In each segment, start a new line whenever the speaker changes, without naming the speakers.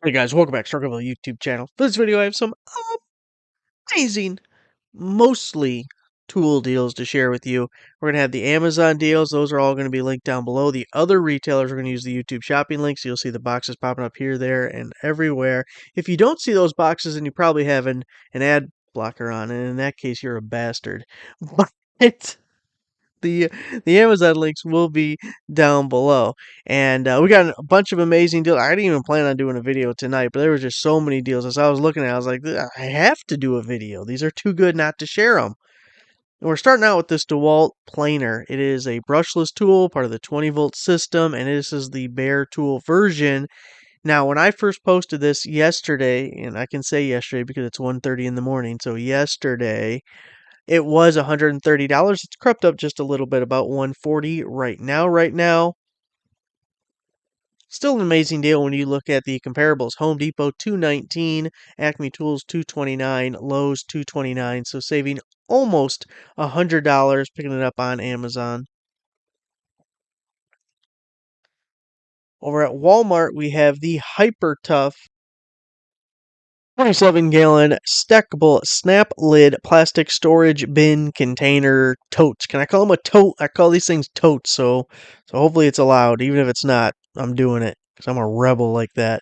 Hey guys, welcome back to Rockford YouTube channel. For this video, I have some amazing, mostly tool deals to share with you. We're going to have the Amazon deals. Those are all going to be linked down below. The other retailers are going to use the YouTube shopping links. You'll see the boxes popping up here, there, and everywhere. If you don't see those boxes, then you probably have an ad blocker on, and in that case, you're a bastard. But the the Amazon links will be down below. And we got a bunch of amazing deals. I didn't even plan on doing a video tonight, but there was just so many deals. As I was looking at it, I was like, I have to do a video. These are too good not to share them. And we're starting out with this DeWalt planer. It is a brushless tool, part of the 20-volt system, and this is the bare tool version. Now, when I first posted this yesterday, and I can say yesterday because it's 1:30 in the morning, so yesterday, it was $130. It's crept up just a little bit, about $140 right now. Still an amazing deal when you look at the comparables. Home Depot $219, Acme Tools $229, Lowe's $229. So saving almost $100 picking it up on Amazon. Over at Walmart, we have the Hyper Tough 27-gallon stackable snap lid plastic storage bin container totes. Can I call them a tote? I call these things totes, so hopefully it's allowed. Even if it's not, I'm doing it because I'm a rebel like that.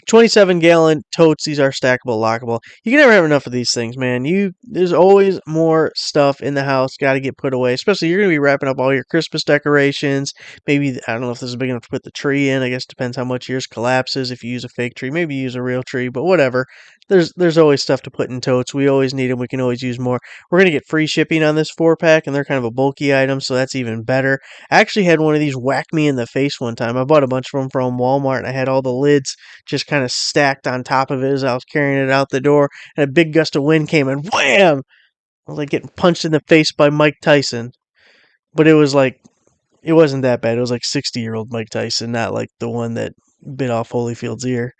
27-gallon totes. These are stackable, lockable. You can never have enough of these things, man. There's always more stuff in the house got to get put away. Especially you're gonna be wrapping up all your Christmas decorations. Maybe I don't know if this is big enough to put the tree in. I guess it depends how much yours collapses. If you use a fake tree, maybe use a real tree, but whatever. There's always stuff to put in totes. We always need them. We can always use more. We're gonna get free shipping on this 4-pack, and they're kind of a bulky item, so that's even better. I actually had one of these whack me in the face one time. I bought a bunch of them from Walmart, and I had all the lids just kind of stacked on top of it as I was carrying it out the door, and a big gust of wind came and wham! I was like getting punched in the face by Mike Tyson. But it wasn't that bad. It was like 60-year-old Mike Tyson, not like the one that bit off Holyfield's ear.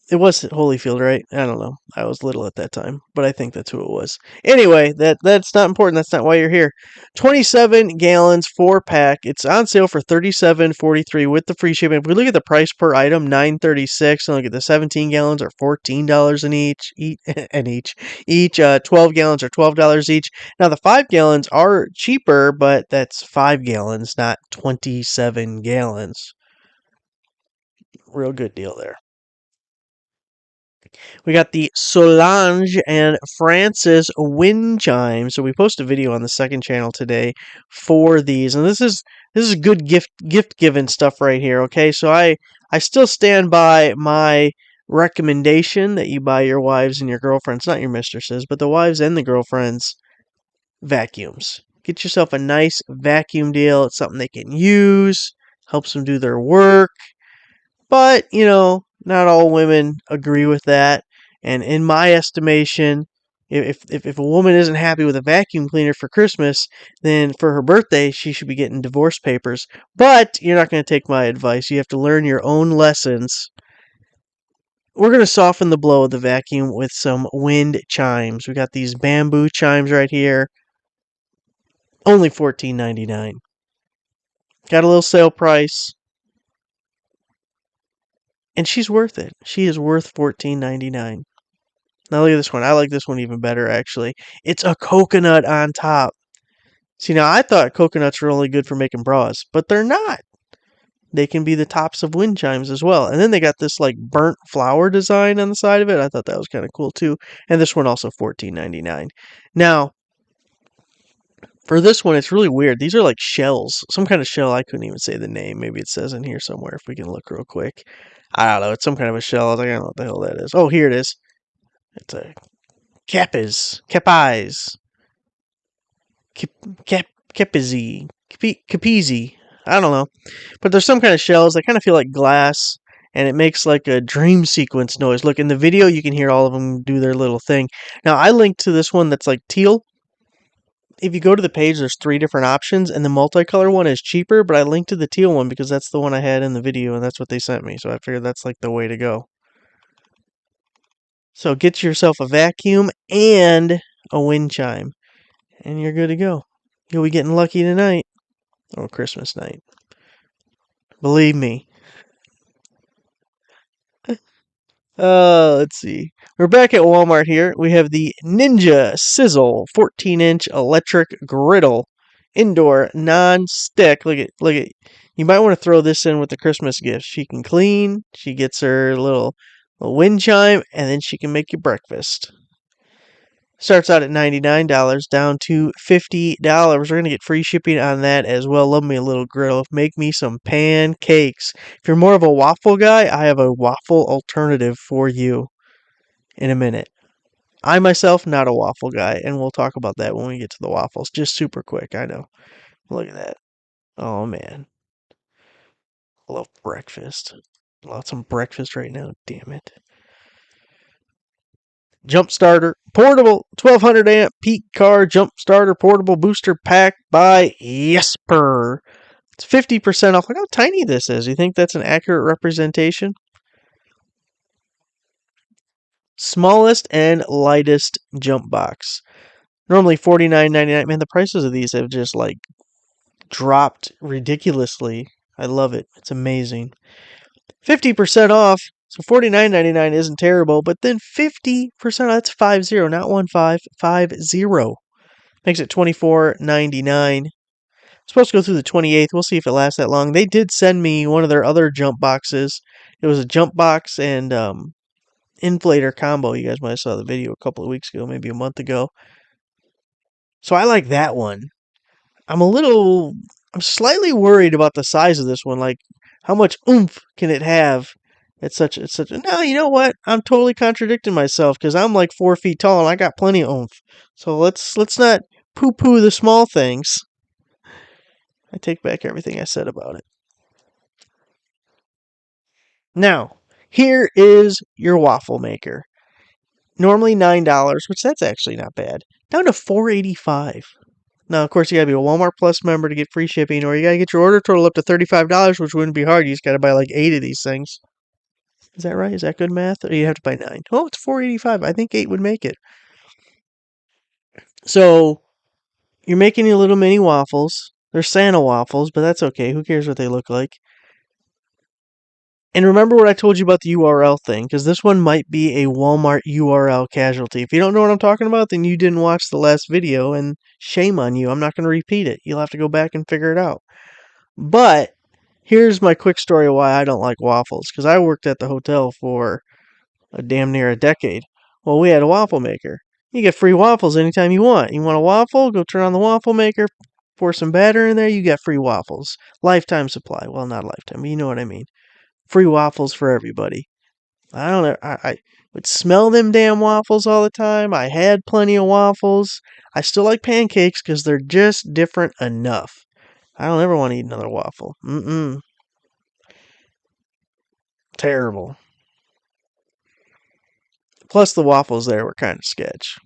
It was Holyfield, right? I don't know. I was little at that time, but I think that's who it was. Anyway, that's not important. That's not why you're here. 27 gallons, 4-pack. It's on sale for $37.43 with the free shipping. If we look at the price per item, $9.36. And look at the 17 gallons are $14 in each 12 gallons are $12 each. Now the 5 gallons are cheaper, but that's 5 gallons, not 27 gallons. Real good deal there. We got the Solange and Francis wind chime. So we posted a video on the second channel today for these, and this is good gift giving stuff right here. Okay, so I still stand by my recommendation that you buy your wives and your girlfriends, not your mistresses, but the wives and the girlfriends, vacuums. Get yourself a nice vacuum deal. It's something they can use, helps them do their work. But, not all women agree with that. And in my estimation, if a woman isn't happy with a vacuum cleaner for Christmas, then for her birthday, she should be getting divorce papers. But you're not going to take my advice. You have to learn your own lessons. We're going to soften the blow of the vacuum with some wind chimes. We got these bamboo chimes right here. Only $14.99. Got a little sale price. And she's worth it. She is worth $14.99. Now look at this one. I like this one even better, actually. It's a coconut on top. See, now I thought coconuts were only good for making bras, but they're not. They can be the tops of wind chimes as well. And then they got this like burnt flower design on the side of it. I thought that was kind of cool too. And this one also $14.99. Now, for this one, it's really weird. These are like shells. Some kind of shell. I couldn't even say the name. Maybe it says in here somewhere if we can look real quick. I don't know. It's some kind of a shell. I was like, I don't know what the hell that is. Oh, here it is. It's a capes. Capizi. I don't know. But there's some kind of shells. They kind of feel like glass, and it makes like a dream sequence noise. Look, in the video, you can hear all of them do their little thing. Now, I linked to this one that's like teal. If you go to the page, there's 3 different options, and the multicolor one is cheaper, but I linked to the teal one because that's the one I had in the video, and that's what they sent me, so I figured that's like the way to go. So get yourself a vacuum and a wind chime, and you're good to go. You'll be getting lucky tonight, or Christmas night. Believe me. Let's see. We're back at Walmart here. We have the Ninja Sizzle 14-inch electric griddle, indoor, non-stick. Look at. You might want to throw this in with the Christmas gift. She can clean. She gets her little wind chime, and then she can make you breakfast. Starts out at $99, down to $50. We're gonna get free shipping on that as well. Love me a little griddle. Make me some pancakes. If you're more of a waffle guy, I have a waffle alternative for you in a minute. I myself not a waffle guy, and we'll talk about that when we get to the waffles. Just super quick, I know. Look at that. Oh man, I love breakfast. I love some breakfast right now. Damn it. Jump starter, portable, 1200 amp peak car jump starter portable booster pack by Jesper. It's 50% off. Look how tiny this is. You think that's an accurate representation? Smallest and lightest jump box. Normally $49.99. Man, the prices of these have just like dropped ridiculously. I love it. It's amazing. 50% off. So $49.99 isn't terrible, but then 50% off, that's 50, not 15, 50. Makes it $24.99. Supposed to go through the 28th. We'll see if it lasts that long. They did send me one of their other jump boxes. It was a jump box and inflator combo. You guys might have saw the video a couple of weeks ago, maybe a month ago. So I like that one. I'm slightly worried about the size of this one. Like, how much oomph can it have? It's such. No, you know what? I'm totally contradicting myself because I'm like 4 feet tall and I got plenty of oomph. So let's not poo-poo the small things. I take back everything I said about it. Now, here is your waffle maker. Normally $9, which that's actually not bad. Down to $4.85. Now, of course, you gotta be a Walmart Plus member to get free shipping, or you gotta get your order total up to $35, which wouldn't be hard. You just gotta buy like 8 of these things. Is that right? Is that good math? Or you have to buy 9? Oh, it's $4.85. I think 8 would make it. So you're making your little mini waffles. They're Santa waffles, but that's okay. Who cares what they look like? And remember what I told you about the URL thing, because this one might be a Walmart URL casualty. If you don't know what I'm talking about, then you didn't watch the last video, and shame on you. I'm not going to repeat it. You'll have to go back and figure it out. But here's my quick story of why I don't like waffles, because I worked at the hotel for a damn near a decade. Well, we had a waffle maker. You get free waffles anytime you want. You want a waffle? Go turn on the waffle maker, pour some batter in there, you get free waffles. Lifetime supply. Well, not lifetime, but you know what I mean. Free waffles for everybody. I don't know. I would smell them damn waffles all the time. I had plenty of waffles. I still like pancakes because they're just different enough. I don't ever want to eat another waffle. Terrible. Plus, the waffles there were kind of sketch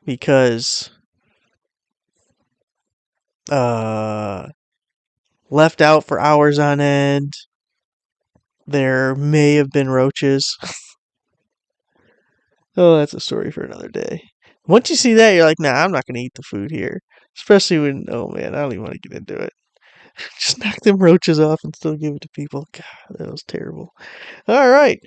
because left out for hours on end. There may have been roaches. Oh, that's a story for another day. Once you see that, you're like, nah, I'm not going to eat the food here. Especially when, oh man, I don't even want to get into it. Just knock them roaches off and still give it to people. God, that was terrible. All right.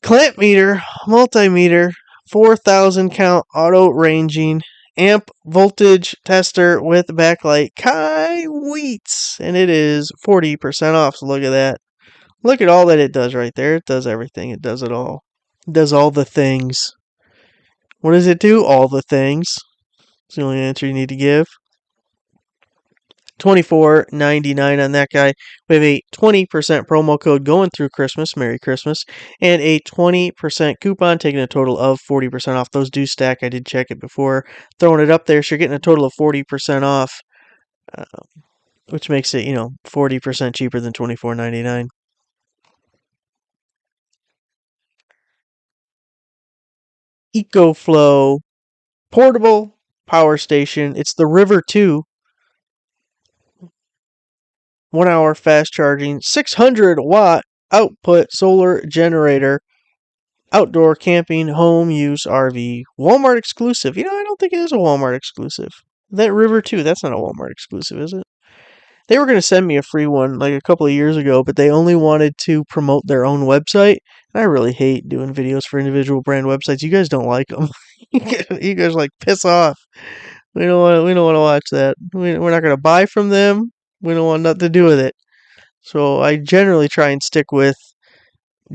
Clamp meter, multimeter, 4,000 count auto ranging, amp voltage tester with backlight. Kai Wheats. And it is 40% off. So look at that. Look at all that it does right there. It does everything. It does it all. It does all the things. What does it do? All the things. That's the only answer you need to give. $24.99 on that guy. We have a 20% promo code going through Christmas. Merry Christmas. And a 20% coupon, taking a total of 40% off. Those do stack. I did check it before throwing it up there. So you're getting a total of 40% off, which makes it, 40% cheaper than $24.99. EcoFlow portable power station. It's the River 2. 1 hour fast charging, 600-watt output solar generator, outdoor camping, home use RV, Walmart exclusive. I don't think it is a Walmart exclusive. That River 2, that's not a Walmart exclusive, is it? They were going to send me a free one like a couple of years ago, but they only wanted to promote their own website, I really hate doing videos for individual brand websites. You guys don't like them. You guys like piss off. We don't want. We don't want to watch that. We're not going to buy from them. We don't want nothing to do with it. So I generally try and stick with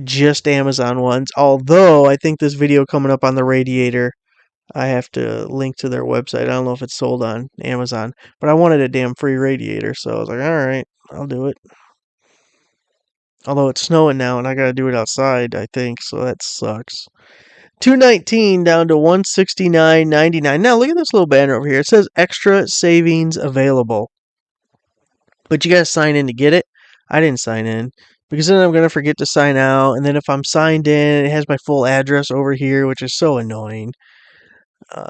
just Amazon ones. Although I think this video coming up on the radiator, I have to link to their website. I don't know if it's sold on Amazon, but I wanted a damn free radiator, so I was like, all right, I'll do it. Although it's snowing now and I gotta do it outside, I think, so that sucks. 219 down to 169.99. Now look at this little banner over here. It says extra savings available. But you gotta sign in to get it. I didn't sign in because then I'm gonna forget to sign out, and then if I'm signed in, it has my full address over here, which is so annoying.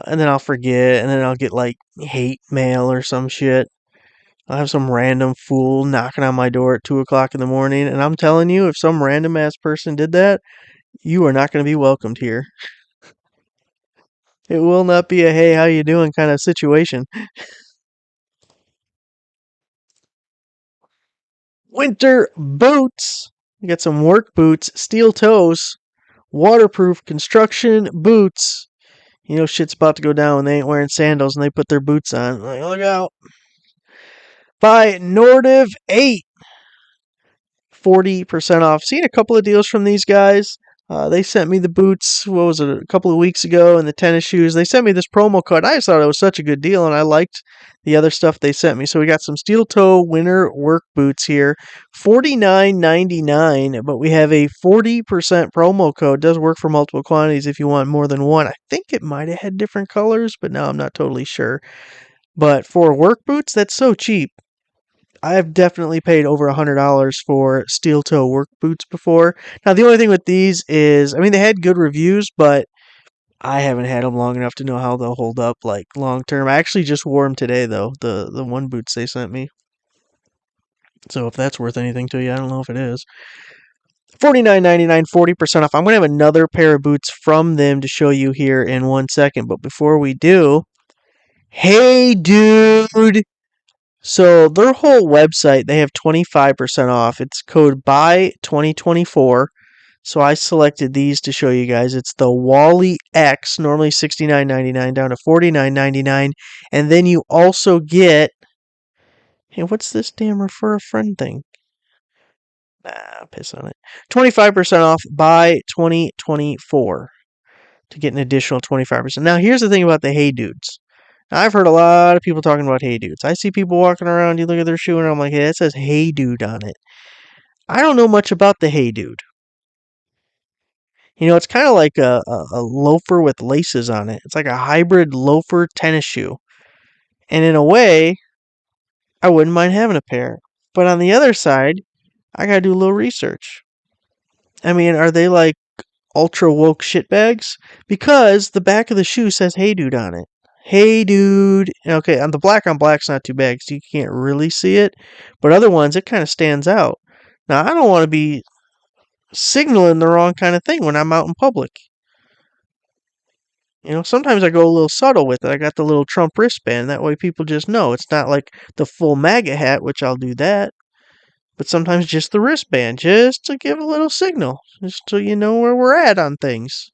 And then I'll forget, and then I'll get like hate mail or some shit. I'll have some random fool knocking on my door at 2 o'clock in the morning, and I'm telling you, if some random ass person did that, you are not going to be welcomed here. It will not be a hey, how you doing kind of situation. Winter boots. You got some work boots, steel toes, waterproof construction boots. You know shit's about to go down when they ain't wearing sandals and they put their boots on. Like, look out. By Nordiv 8. 40% off. Seen a couple of deals from these guys. They sent me the boots, what was it, a couple of weeks ago, and the tennis shoes. They sent me this promo code. I just thought it was such a good deal, and I liked the other stuff they sent me. So we got some steel toe winter work boots here, $49.99, but we have a 40% promo code. It does work for multiple quantities if you want more than one. I think it might have had different colors, but now I'm not totally sure. But for work boots, that's so cheap. I've definitely paid over $100 for steel toe work boots before. Now, the only thing with these is, I mean, they had good reviews, but I haven't had them long enough to know how they'll hold up, like, long term. I actually just wore them today, though, the one boots they sent me. So if that's worth anything to you, I don't know if it is. $49.99, 40% off. I'm going to have another pair of boots from them to show you here in 1 second. But before we do, hey, dude! So their whole website, they have 25% off. It's code BUY2024. So I selected these to show you guys. It's the Wally X, normally $69.99 down to $49.99. And then you also get, hey, what's this damn refer a friend thing? Nah, piss on it. 25% off by 2024 to get an additional 25%. Now here's the thing about the Hey Dudes. I've heard a lot of people talking about Hey Dudes. I see people walking around, you look at their shoe, and I'm like, hey, it says Hey Dude on it. I don't know much about the Hey Dude. You know, it's kind of like a loafer with laces on it. It's like a hybrid loafer tennis shoe. And in a way, I wouldn't mind having a pair. But on the other side, I gotta do a little research. I mean, are they like ultra woke shitbags? Because the back of the shoe says Hey Dude on it. Hey dude. Okay, on the black on black's not too bad because you can't really see it. But other ones, it kind of stands out. Now, I don't want to be signaling the wrong kind of thing when I'm out in public. You know, sometimes I go a little subtle with it. I got the little Trump wristband. That way people just know. It's not like the full MAGA hat, which I'll do that. But sometimes just the wristband, just to give a little signal. Just so you know where we're at on things.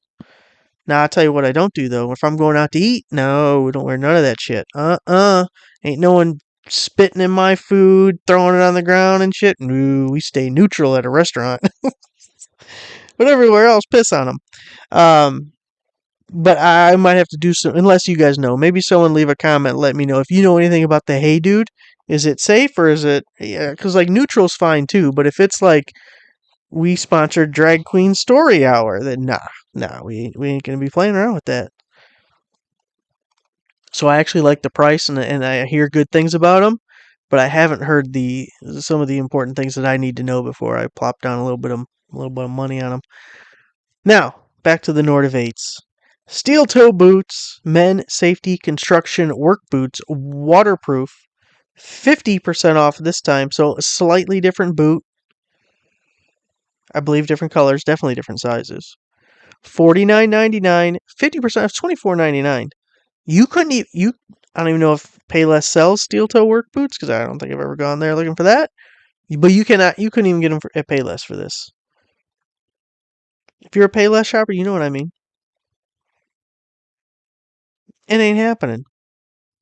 Now, I'll tell you what I don't do, though. If I'm going out to eat, no, we don't wear none of that shit. Ain't no one spitting in my food, throwing it on the ground and shit. No, we stay neutral at a restaurant. But everywhere else, piss on them. But I might have to do some, unless you guys know. Maybe someone leave a comment, let me know. If you know anything about the Hey Dude, is it safe or is it, yeah, because like neutral's fine too. But if it's like, we sponsored Drag Queen Story Hour, then nah, we ain't gonna be playing around with that. So I actually like the price, and I hear good things about them, but I haven't heard some of the important things that I need to know before I plop down a little bit of money on them. Now back to the Nordiv 8s. Steel toe boots, men safety construction work boots, waterproof, 50% off this time. So a slightly different boot. I believe different colors, definitely different sizes. $49.99, 50% off, $24.99. You couldn't even, I don't even know if Payless sells steel toe work boots because I don't think I've ever gone there looking for that. But you couldn't even get them at Payless for this. If you're a Payless shopper, you know what I mean. It ain't happening.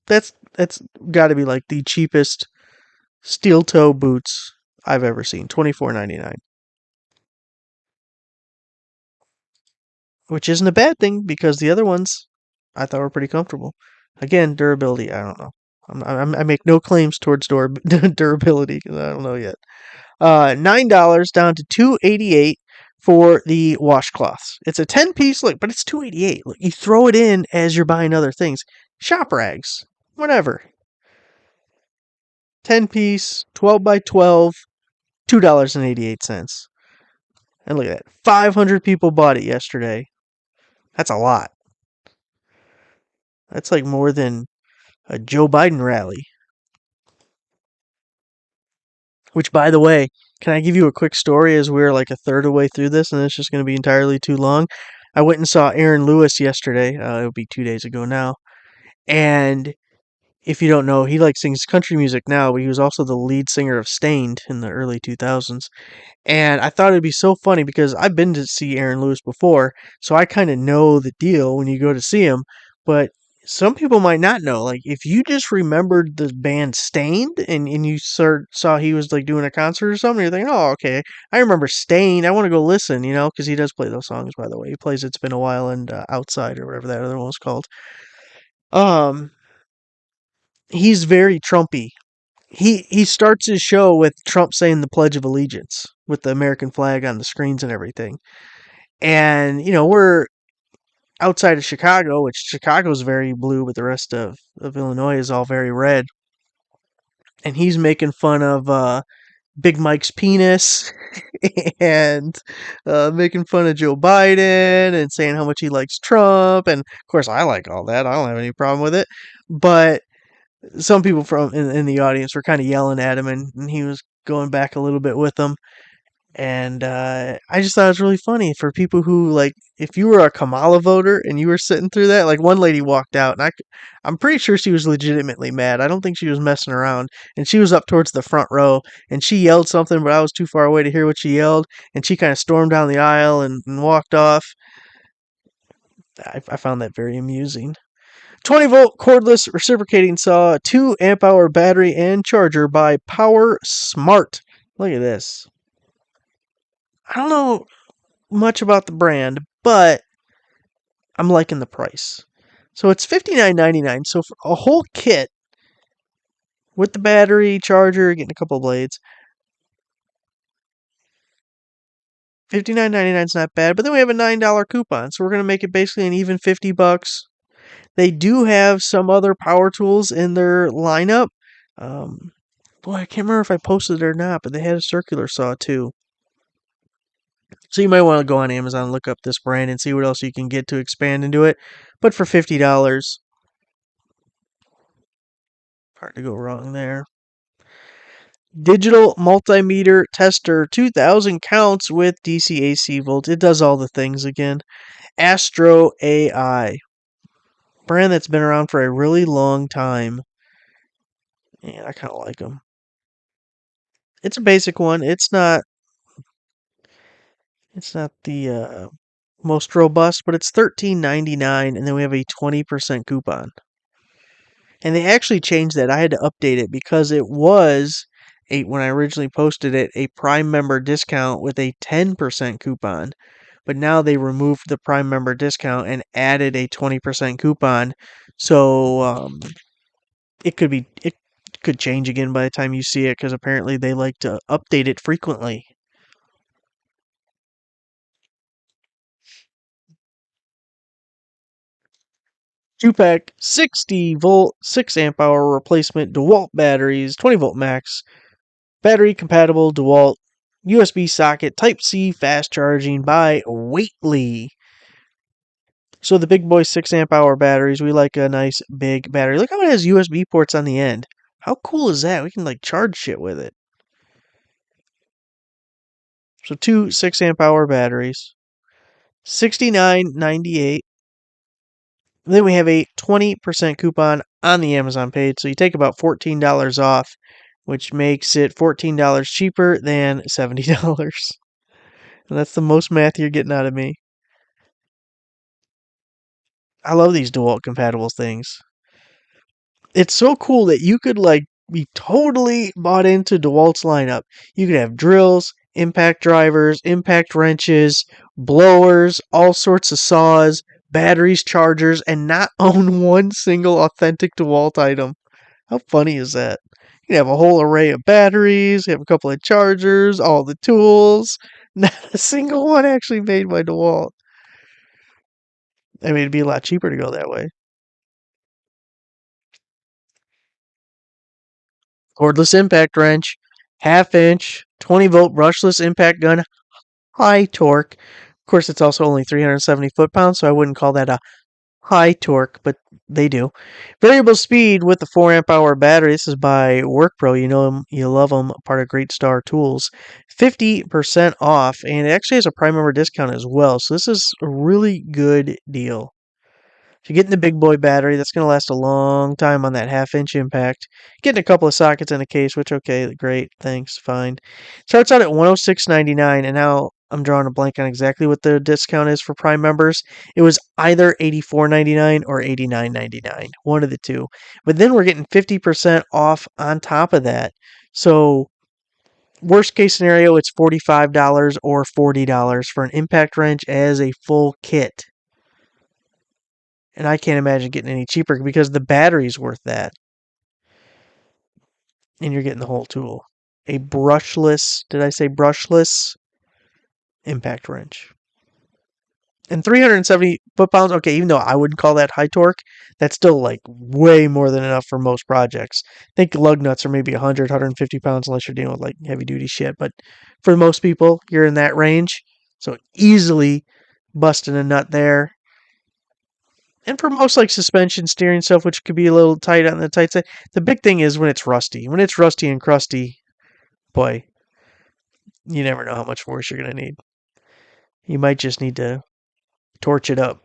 That's got to be like the cheapest steel toe boots I've ever seen. $24.99, which isn't a bad thing because the other ones I thought were pretty comfortable. Again, durability, I don't know. I make no claims towards durability because I don't know yet. $9 down to $2.88 for the washcloths. It's a 10-piece look, but it's $2.88. Look, you throw it in as you're buying other things. Shop rags, whatever. 10-piece, 12 by 12, $2.88. And look at that. 500 people bought it yesterday. That's a lot. That's like more than a Joe Biden rally. Which, by the way, can I give you a quick story as we're like a third of the way through this and it's just going to be entirely too long? I went and saw Aaron Lewis yesterday. It'll be 2 days ago now. And if you don't know, he like sings country music now, but he was also the lead singer of Stained in the early 2000s. And I thought it'd be so funny because I've been to see Aaron Lewis before, so I kind of know the deal when you go to see him. But some people might not know. Like, if you just remembered the band Stained and you saw he was like doing a concert or something, you're thinking, oh, okay, I remember Stained. I want to go listen, because he does play those songs, by the way. He plays It's Been a While and Outside or whatever that other one was called. Um, he's very Trumpy. He starts his show with Trump saying the Pledge of Allegiance with the American flag on the screens and everything. And, we're outside of Chicago, which Chicago's very blue, but the rest of Illinois is all very red. And he's making fun of Big Mike's penis and making fun of Joe Biden and saying how much he likes Trump. And, of course, I like all that. I don't have any problem with it. But some people from in the audience were kind of yelling at him, and he was going back a little bit with them. And I just thought it was really funny for people who, like, if you were a Kamala voter and you were sitting through that, like one lady walked out, and I'm pretty sure she was legitimately mad. I don't think she was messing around. And she was up towards the front row, and she yelled something, but I was too far away to hear what she yelled. And she kind of stormed down the aisle and walked off. I found that very amusing. 20-volt cordless reciprocating saw, 2 amp hour battery and charger by Power Smart. Look at this. I don't know much about the brand, but I'm liking the price. So it's $59.99. So for a whole kit with the battery, charger, getting a couple of blades, $59.99 is not bad. But then we have a $9 coupon, so we're gonna make it basically an even $50. They do have some other power tools in their lineup. Boy, I can't remember if I posted it or not, but they had a circular saw too. So you might want to go on Amazon and look up this brand and see what else you can get to expand into it. But for $50, hard to go wrong there. Digital multimeter tester, 2000 counts with DC AC volts. It does all the things again. Astro AI. Brand that's been around for a really long time. Yeah, I kind of like them. It's a basic one. It's not the most robust, but it's $13.99, and then we have a 20% coupon. And they actually changed that. I had to update it because it was when I originally posted it, a Prime member discount with a 10% coupon. But now they removed the Prime member discount and added a 20% coupon. So it could change again by the time you see it, because apparently they like to update it frequently. Two-pack 60-volt 6 amp hour replacement DeWalt batteries, 20-volt max, battery compatible DeWalt USB socket Type-C fast charging by Whately. So the big boy 6 amp hour batteries, we like a nice big battery. Look how it has USB ports on the end. How cool is that? We can like charge shit with it. So 2 6 amp hour batteries, $69.98. Then we have a 20% coupon on the Amazon page. So you take about $14 off, which makes it $14 cheaper than $70. And that's the most math you're getting out of me. I love these DeWalt compatible things. It's so cool that you could like be totally bought into DeWalt's lineup. You could have drills, impact drivers, impact wrenches, blowers, all sorts of saws, batteries, chargers, and not own one single authentic DeWalt item. How funny is that? You can have a whole array of batteries, you have a couple of chargers, all the tools. Not a single one actually made by DeWalt. I mean, it'd be a lot cheaper to go that way. Cordless impact wrench, half inch, 20-volt brushless impact gun, high torque. Of course, it's also only 370 foot-pounds, so I wouldn't call that a high torque, but they do. Variable speed with the 4 amp hour battery. This is by WorkPro. You know them, you love them. Part of Great Star Tools. 50% off, and it actually has a Prime member discount as well. So this is a really good deal. If you're getting the big boy battery, that's going to last a long time on that half-inch impact. Getting a couple of sockets in a case, which, okay, great, thanks, fine. Starts out at $106.99, and now I'm drawing a blank on exactly what the discount is for Prime members. It was either $84.99 or $89.99, one of the two. But then we're getting 50% off on top of that. So worst case scenario, it's $45 or $40 for an impact wrench as a full kit. And I can't imagine getting any cheaper because the battery's worth that. And you're getting the whole tool. A brushless, did I say brushless? Impact wrench. And 370 foot-pounds, okay, even though I wouldn't call that high torque, that's still like way more than enough for most projects. I think lug nuts are maybe 100, 150 pounds unless you're dealing with like heavy duty shit. But for most people, you're in that range. So easily busting a nut there. And for most like suspension steering stuff, which could be a little tight on the tight side, the big thing is when it's rusty. When it's rusty and crusty, boy, you never know how much force you're going to need. You might just need to torch it up.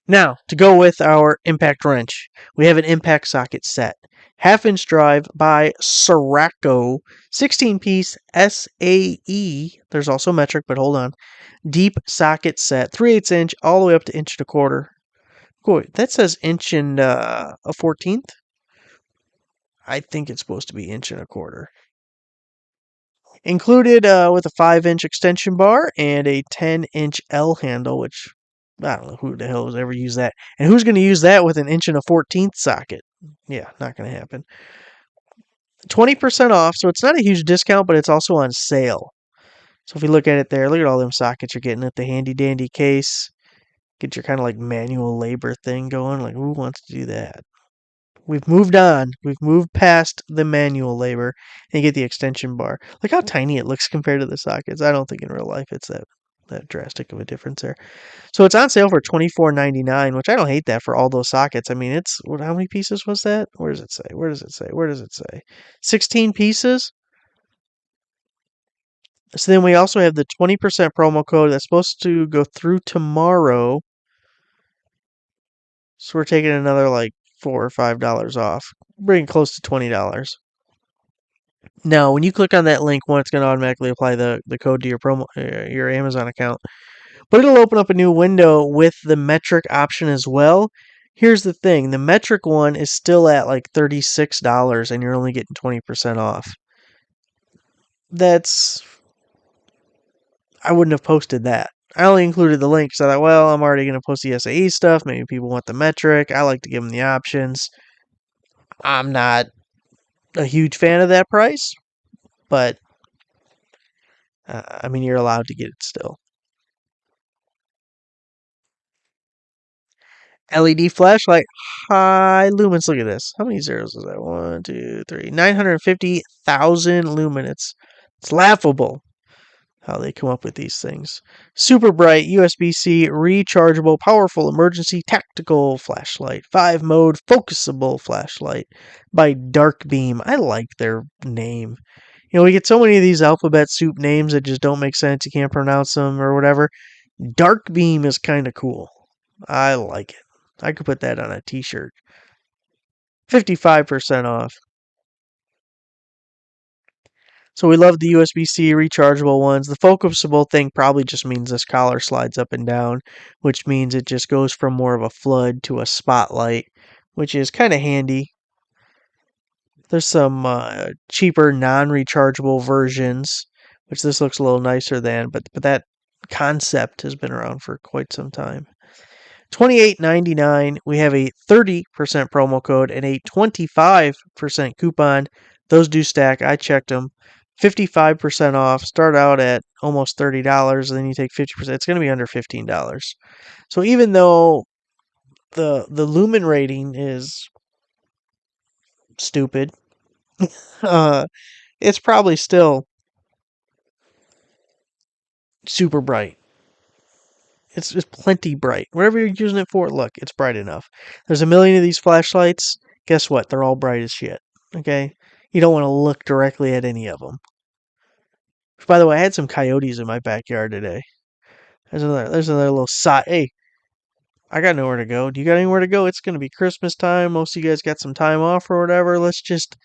Now, to go with our impact wrench, we have an impact socket set. Half-inch drive by Sirocco, 16-piece SAE. There's also metric, but hold on. Deep socket set, 3/8 inch, all the way up to 1.25 inches. Boy, that says inch and a 14th. I think it's supposed to be 1.25 inches. Included with a 5-inch extension bar and a 10-inch L handle, which I don't know who the hell has ever used that. And who's going to use that with an inch and a 14th socket? Yeah, not going to happen. 20% off, so it's not a huge discount, but it's also on sale. So if you look at it there, look at all them sockets you're getting at the handy dandy case. Get your kind of like manual labor thing going. Like, who wants to do that? We've moved on. We've moved past the manual labor and you get the extension bar. Look how tiny it looks compared to the sockets. I don't think in real life it's that drastic of a difference there. So it's on sale for $24.99, which I don't hate that for all those sockets. I mean, it's how many pieces was that? Where does it say? Where does it say? Where does it say? 16 pieces. So then we also have the 20% promo code that's supposed to go through tomorrow. So we're taking another like $4 or $5 off, bringing close to $20. Now, when you click on that link, one, it's going to automatically apply the code to your Amazon account, but it'll open up a new window with the metric option as well. Here's the thing: the metric one is still at like $36, and you're only getting 20% off. I wouldn't have posted that. I only included the link because I thought, well, I'm already going to post the SAE stuff. Maybe people want the metric. I like to give them the options. I'm not a huge fan of that price, but I mean, you're allowed to get it still. LED flashlight, high lumens. Look at this. How many zeros is that? 1, 2, 3. 950,000 lumen. It's laughable how they come up with these things. Super bright USB-C rechargeable powerful emergency tactical flashlight. 5-mode focusable flashlight by Dark Beam. I like their name. You know, we get so many of these alphabet soup names that just don't make sense. You can't pronounce them or whatever. Dark Beam is kind of cool. I like it. I could put that on a t-shirt. 55% off. So we love the USB-C rechargeable ones. The focusable thing probably just means this collar slides up and down, which means it just goes from more of a flood to a spotlight, which is kind of handy. There's some cheaper non-rechargeable versions, which this looks a little nicer than, but that concept has been around for quite some time. $28.99. We have a 30% promo code and a 25% coupon. Those do stack. I checked them. 55% off. Start out at almost $30, and then you take 50%. It's going to be under $15. So even though the lumen rating is stupid, uh, it's probably still super bright. It's just plenty bright. Whatever you're using it for, look, it's bright enough. There's a million of these flashlights. Guess what? They're all bright as shit. Okay? You don't want to look directly at any of them. By the way, I had some coyotes in my backyard today. There's another little side. Hey, I got nowhere to go. Do you got anywhere to go? It's gonna be Christmas time. Most of you guys got some time off or whatever. Let's just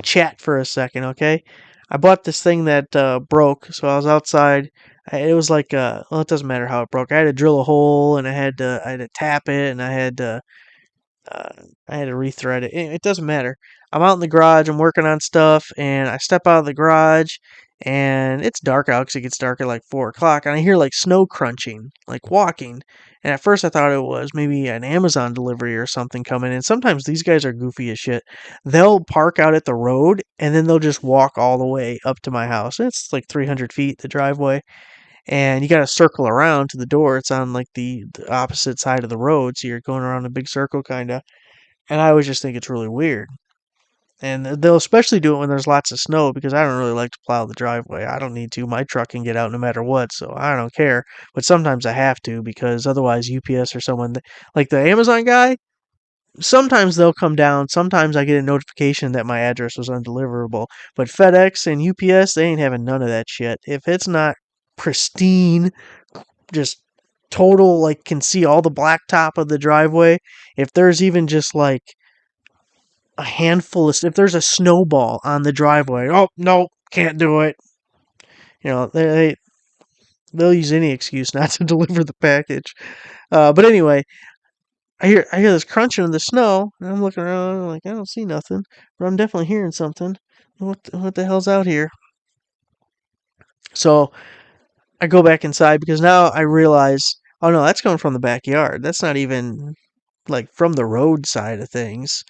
chat for a second, okay? I bought this thing that broke, so I was outside. It was like well, it doesn't matter how it broke. I had to drill a hole and I had to tap it and uh, I had to rethread it. It doesn't matter. I'm out in the garage. I'm working on stuff, and I step out of the garage, and it's dark out because it gets dark at like 4 o'clock, and I hear like snow crunching, like walking. And at first, I thought it was maybe an Amazon delivery or something coming in. Sometimes these guys are goofy as shit. They'll park out at the road, and then they'll just walk all the way up to my house. It's like 300 feet the driveway, and you got to circle around to the door. It's on like the opposite side of the road, so you're going around a big circle, kind of. And I always just think it's really weird. And they'll especially do it when there's lots of snow because I don't really like to plow the driveway. I don't need to. My truck can get out no matter what, so I don't care. But sometimes I have to because otherwise UPS or someone like the Amazon guy, sometimes they'll come down. Sometimes I get a notification that my address was undeliverable. But FedEx and UPS, they ain't having none of that shit. If it's not pristine, just total, like can see all the blacktop of the driveway, if there's even just like a handful of, if there's a snowball on the driveway, oh no, can't do it. They'll use any excuse not to deliver the package. But anyway, I hear this crunching in the snow, and I'm looking around, and I'm like, I don't see nothing, but I'm definitely hearing something. What the hell's out here? So I go back inside because now I realize, oh no, that's coming from the backyard. That's not even like from the road side of things.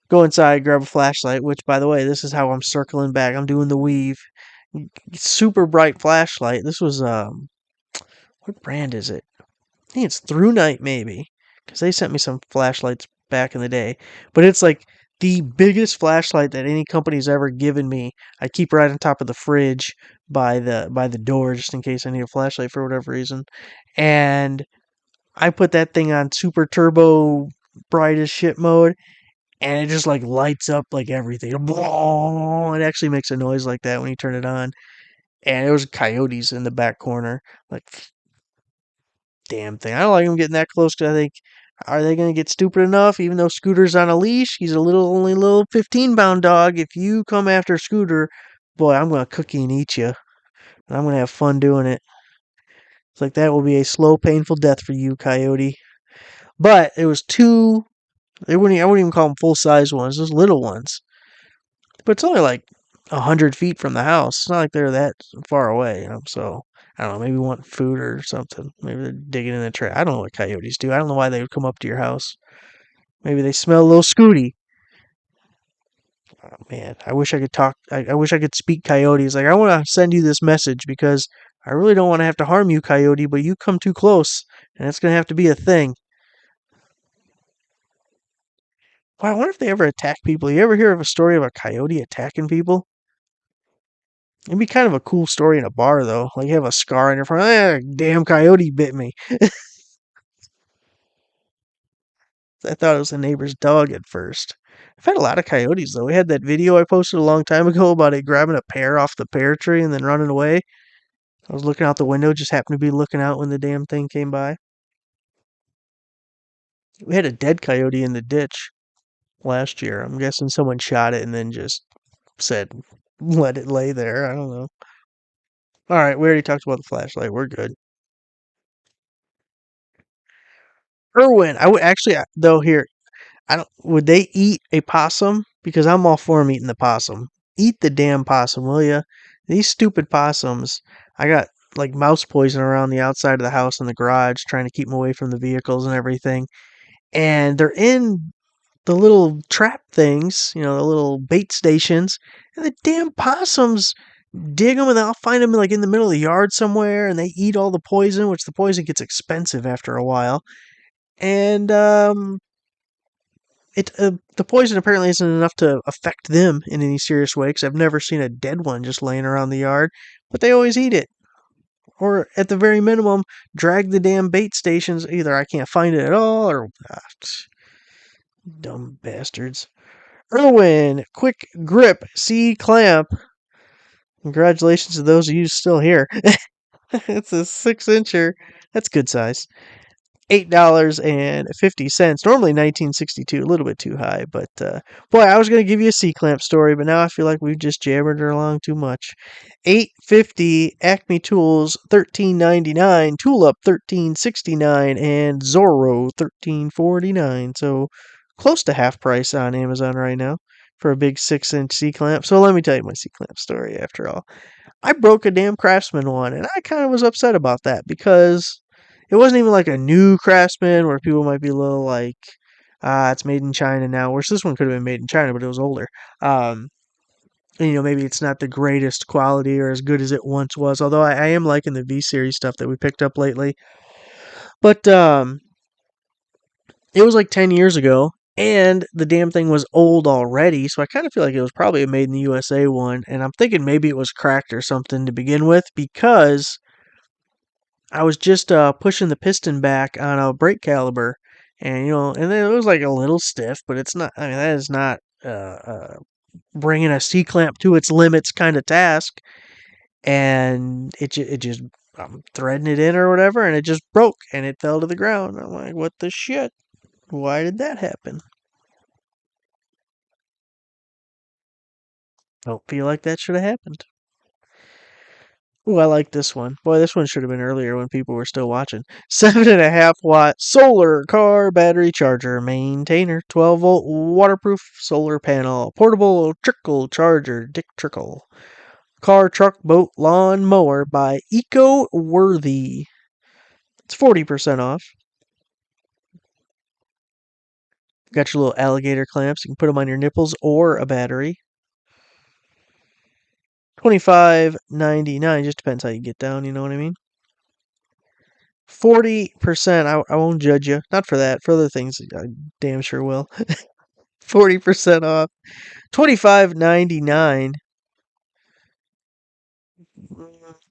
Go inside, grab a flashlight, which, by the way, this is how I'm circling back. I'm doing the weave. Super bright flashlight. This was, what brand is it? I think it's Through Night, maybe, because they sent me some flashlights back in the day. But it's like the biggest flashlight that any company's ever given me. I keep right on top of the fridge by the door just in case I need a flashlight for whatever reason. And I put that thing on super turbo bright as shit mode, and it just like lights up like everything. It actually makes a noise like that when you turn it on. And there was coyotes in the back corner. Like, damn thing. I don't like them getting that close because I think, are they going to get stupid enough? Even though Scooter's on a leash, he's only little 15-pound dog. If you come after Scooter, boy, I'm going to cook you and eat you. And I'm going to have fun doing it. It's like that will be a slow, painful death for you, coyote. But it was two. I wouldn't even call them full size ones. Those little ones. But it's only like 100 feet from the house. It's not like they're that far away. So I don't know. Maybe want food or something. Maybe they're digging in the trash. I don't know what coyotes do. I don't know why they would come up to your house. Maybe they smell a little Scooty. Oh, man, I wish I could talk. I wish I could speak coyotes. Like, I want to send you this message because I really don't want to have to harm you, coyote, but you come too close, and it's going to have to be a thing. Well, I wonder if they ever attack people. You ever hear of a story of a coyote attacking people? It'd be kind of a cool story in a bar, though. Like, you have a scar on your front. Damn coyote bit me. I thought it was a neighbor's dog at first. I've had a lot of coyotes, though. We had that video I posted a long time ago about it grabbing a pear off the pear tree and then running away. I was looking out the window, just happened to be looking out when the damn thing came by. We had a dead coyote in the ditch last year. I'm guessing someone shot it and then just said, let it lay there. I don't know. All right, we already talked about the flashlight. We're good. Irwin, I would actually though here. I don't. Would they eat a possum? Because I'm all for 'em eating the possum. Eat the damn possum, will ya? These stupid possums. I got like mouse poison around the outside of the house and the garage, trying to keep them away from the vehicles and everything. And they're in the little trap things, the little bait stations, and the damn possums dig them, and I'll find them like in the middle of the yard somewhere, and they eat all the poison, which the poison gets expensive after a while. And the poison apparently isn't enough to affect them in any serious way, because I've never seen a dead one just laying around the yard, but they always eat it. Or at the very minimum, drag the damn bait stations. Either I can't find it at all, or dumb bastards. Irwin, quick grip, C clamp. Congratulations to those of you still here. It's a 6 incher. That's good size. $8.50. Normally 1962, a little bit too high, but boy, I was gonna give you a C clamp story, but now I feel like we've just jabbered her along too much. $8.50. Acme Tools 13.99. Tool Up 13.69, and Zorro 13.49. So close to half price on Amazon right now for a big 6-inch C clamp. So let me tell you my C clamp story. After all, I broke a damn Craftsman one, and I kind of was upset about that because it wasn't even like a new Craftsman where people might be a little like, it's made in China now. Whereas this one could have been made in China, but it was older. And, maybe it's not the greatest quality or as good as it once was. Although I am liking the V series stuff that we picked up lately. But it was like 10 years ago, and the damn thing was old already. So I kind of feel like it was probably a made in the USA one. And I'm thinking maybe it was cracked or something to begin with, because I was just pushing the piston back on a brake caliper, and and then it was like a little stiff, but it's not. I mean, that is not bringing a C clamp to its limits kind of task. And it just I'm threading it in or whatever, and it just broke and it fell to the ground. I'm like, what the shit? Why did that happen? Don't feel like that should have happened. Ooh, I like this one. Boy, this one should have been earlier when people were still watching. 7.5 watt solar car battery charger maintainer. 12-volt waterproof solar panel. Portable trickle charger. Dick Trickle. Car, truck, boat, lawn mower by Eco Worthy. It's 40% off. Got your little alligator clamps. You can put them on your nipples or a battery. $25.99. Just depends how you get down. You know what I mean? 40%. I won't judge you. Not for that. For other things, I damn sure will. 40% off. $25.99.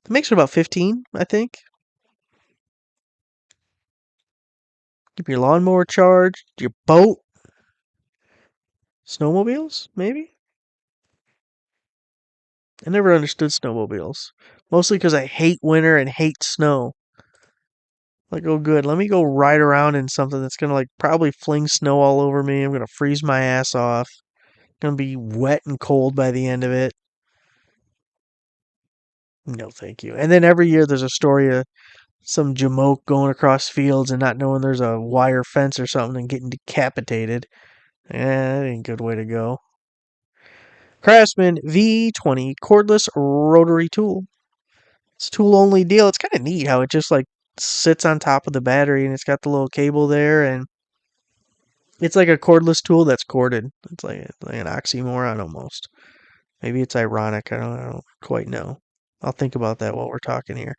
It makes it about 15, I think. Keep your lawnmower charged. Your boat. Snowmobiles, maybe? I never understood snowmobiles. Mostly because I hate winter and hate snow. Like, oh good, let me go ride around in something that's gonna like probably fling snow all over me. I'm gonna freeze my ass off. Gonna be wet and cold by the end of it. No, thank you. And then every year there's a story of some jamoke going across fields and not knowing there's a wire fence or something and getting decapitated. That ain't a good way to go. Craftsman V20 cordless rotary tool. It's a tool only deal. It's kind of neat how it just like sits on top of the battery and it's got the little cable there, and it's like a cordless tool that's corded. It's like an oxymoron almost. Maybe it's ironic. I don't quite know. I'll think about that while we're talking here.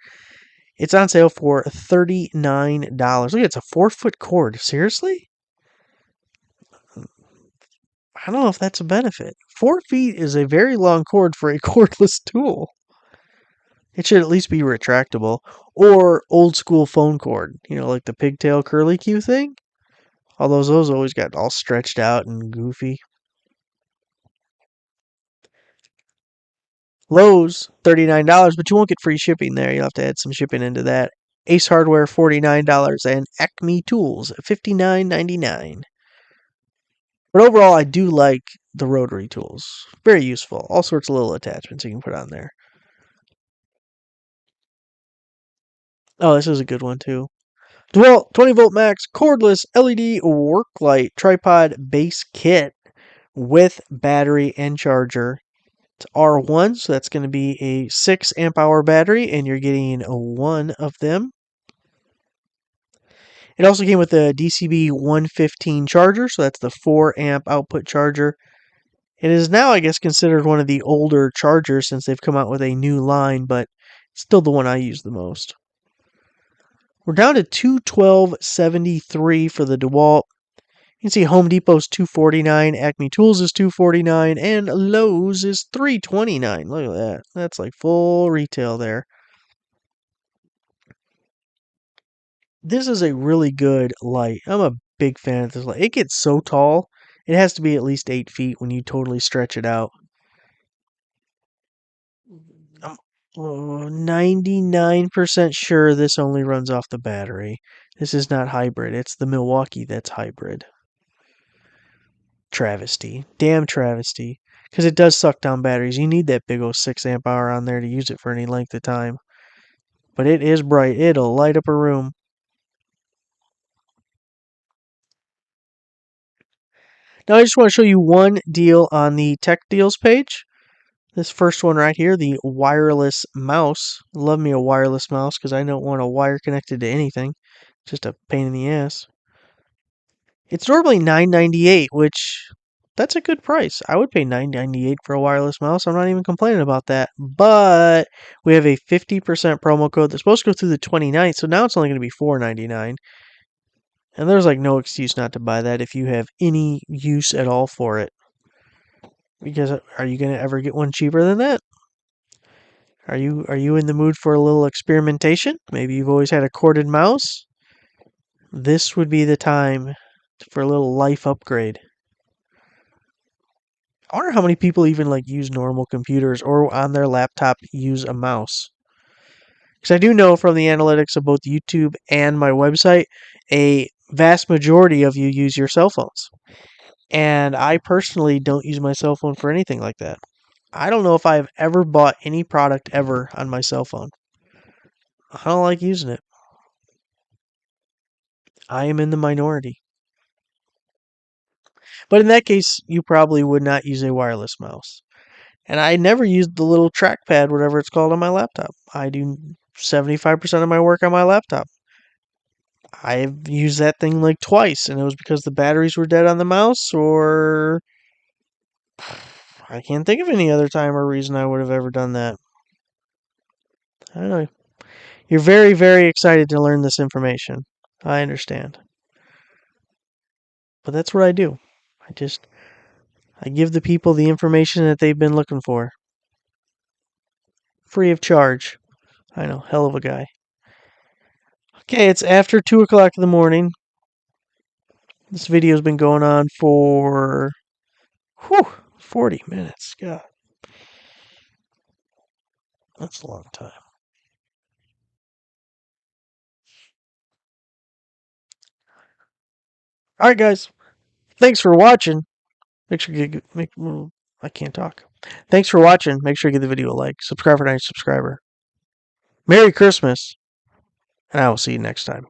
It's on sale for $39. Look, it's a 4-foot cord. Seriously? I don't know if that's a benefit. 4 feet is a very long cord for a cordless tool. It should at least be retractable. Or old school phone cord. Like the pigtail curly Q thing. Although those always got all stretched out and goofy. Lowe's, $39, but you won't get free shipping there. You'll have to add some shipping into that. Ace Hardware, $49, and Acme Tools, $59.99. But overall, I do like the rotary tools. Very useful. All sorts of little attachments you can put on there. Oh, this is a good one too. DeWalt 20 volt max cordless LED work light tripod base kit with battery and charger. It's R1, so that's going to be a 6 amp hour battery, and you're getting one of them. It also came with a DCB 115 charger, so that's the 4 amp output charger. It is now, I guess, considered one of the older chargers since they've come out with a new line, but still the one I use the most. We're down to $212.73 for the DeWalt. You can see Home Depot's $249, Acme Tools is $249, and Lowe's is $329. Look at that. That's like full retail there. This is a really good light. I'm a big fan of this light. It gets so tall. It has to be at least 8 feet when you totally stretch it out. I'm 99% sure this only runs off the battery. This is not hybrid. It's the Milwaukee that's hybrid. Travesty. Damn travesty. Because it does suck down batteries. You need that big old 6 amp hour on there to use it for any length of time. But it is bright. It'll light up a room. Now I just want to show you one deal on the tech deals page. This first one right here, the wireless mouse. Love me a wireless mouse because I don't want a wire connected to anything. Just a pain in the ass. It's normally $9.98, which that's a good price. I would pay $9.98 for a wireless mouse. I'm not even complaining about that. But we have a 50% promo code that's supposed to go through the 29th, so now it's only going to be $4.99. And there's like no excuse not to buy that if you have any use at all for it. Because are you going to ever get one cheaper than that? Are you in the mood for a little experimentation? Maybe you've always had a corded mouse. This would be the time for a little life upgrade. I wonder how many people even like use normal computers or on their laptop use a mouse. Because I do know from the analytics of both YouTube and my website, a vast majority of you use your cell phones. And I personally don't use my cell phone for anything like that. I don't know if I've ever bought any product ever on my cell phone. I don't like using it. I am in the minority. But in that case, you probably would not use a wireless mouse. And I never used the little trackpad, whatever it's called, on my laptop. I do 75% of my work on my laptop. I've used that thing like twice, and it was because the batteries were dead on the mouse, or I can't think of any other time or reason I would have ever done that. I don't know. You're very, very excited to learn this information. I understand. But that's what I do. I give the people the information that they've been looking for. Free of charge. I know, hell of a guy. Okay, it's after 2 o'clock in the morning. This video's been going on for 40 minutes. God. That's a long time. Alright, guys. Thanks for watching. Make sure you I can't talk. Thanks for watching. Make sure you give the video a like. Subscribe for 9 subscriber. Merry Christmas. And I will see you next time.